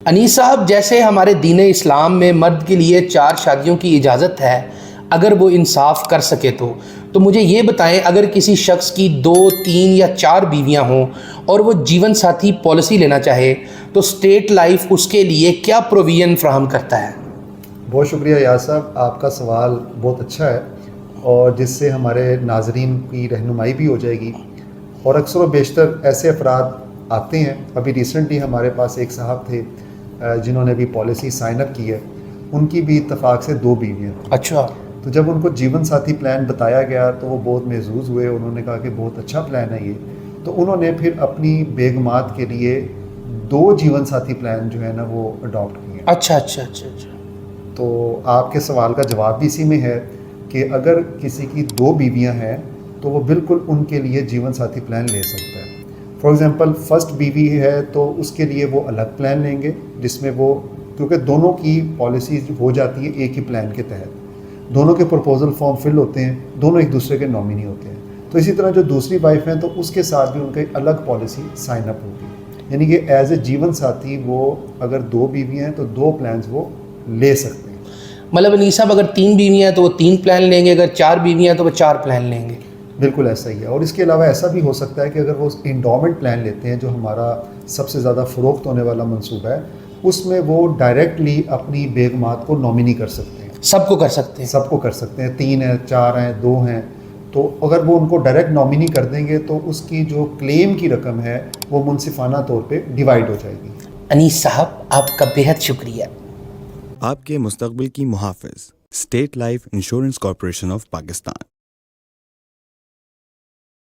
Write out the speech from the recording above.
انیس صاحب، جیسے ہمارے دین اسلام میں مرد کے لیے 4 شادیوں کی اجازت ہے اگر وہ انصاف کر سکے تو مجھے یہ بتائیں، اگر کسی شخص کی 2، 3 یا 4 بیویاں ہوں اور وہ جیون ساتھی پالیسی لینا چاہے تو اسٹیٹ لائف اس کے لیے کیا پروویژن فراہم کرتا ہے؟ بہت شکریہ یاس صاحب، آپ کا سوال بہت اچھا ہے اور جس سے ہمارے ناظرین کی رہنمائی بھی ہو جائے گی. اور اکثر و بیشتر ایسے افراد آتے ہیں. ابھی ریسنٹلی ہمارے پاس ایک صاحب تھے جنہوں نے بھی پالیسی سائن اپ کی ہے. ان کی بھی اتفاق سے 2 بیویاں تھیں. اچھا. تو جب ان کو جیون ساتھی پلان بتایا گیا تو وہ بہت محظوظ ہوئے. انہوں نے کہا کہ بہت اچھا پلان ہے یہ. تو انہوں نے پھر اپنی بیگمات کے لیے 2 جیون ساتھی پلان جو ہے نا وہ اڈاپٹ کیے. اچھا اچھا اچھا اچھا. تو آپ کے سوال کا جواب بھی اسی میں ہے کہ اگر کسی کی 2 بیویاں ہیں تو وہ بالکل ان کے لیے جیون ساتھی پلان لے سکتا ہے. فار ایگزامپل فرسٹ بیوی ہے تو اس کے لیے وہ الگ پلان لیں گے جس میں وہ، کیونکہ دونوں کی پالیسیز ہو جاتی ہیں ایک ہی پلان کے تحت، دونوں کے پروپوزل فارم فل ہوتے ہیں، دونوں ایک دوسرے کے نامنی ہوتے ہیں. تو اسی طرح جو دوسری وائف ہیں تو اس کے ساتھ بھی ان کا ایک الگ پالیسی سائن اپ ہوگی. یعنی کہ ایز اے جیون ساتھی وہ اگر 2 بیویاں ہیں تو 2 پلانز وہ لے سکتے ہیں. مطلب انیس صاحب، اگر 3 بیویاں ہیں تو وہ 3 پلان لیں گے، اگر 4 بیویاں ہیں تو وہ 4 پلان لیں گے. بالکل ایسا ہی ہے. اور اس کے علاوہ ایسا بھی ہو سکتا ہے کہ اگر وہ انڈومنٹ پلان لیتے ہیں جو ہمارا سب سے زیادہ فروخت ہونے والا منصوبہ ہے، اس میں وہ ڈائریکٹلی اپنی بیگمات کو نامنی کر سکتے ہیں. سب کو کر سکتے ہیں. سب کو کر سکتے ہیں. 3 ہیں، 4 ہیں، 2 ہیں. تو اگر وہ ان کو ڈائریکٹ نامنی کر دیں گے تو اس کی جو کلیم کی رقم ہے وہ منصفانہ طور پہ ڈیوائڈ ہو جائے گی. انیس صاحب، آپ کا بہت شکریہ. آپ کے مستقبل کی محافظ، state life insurance corporation of Pakistan.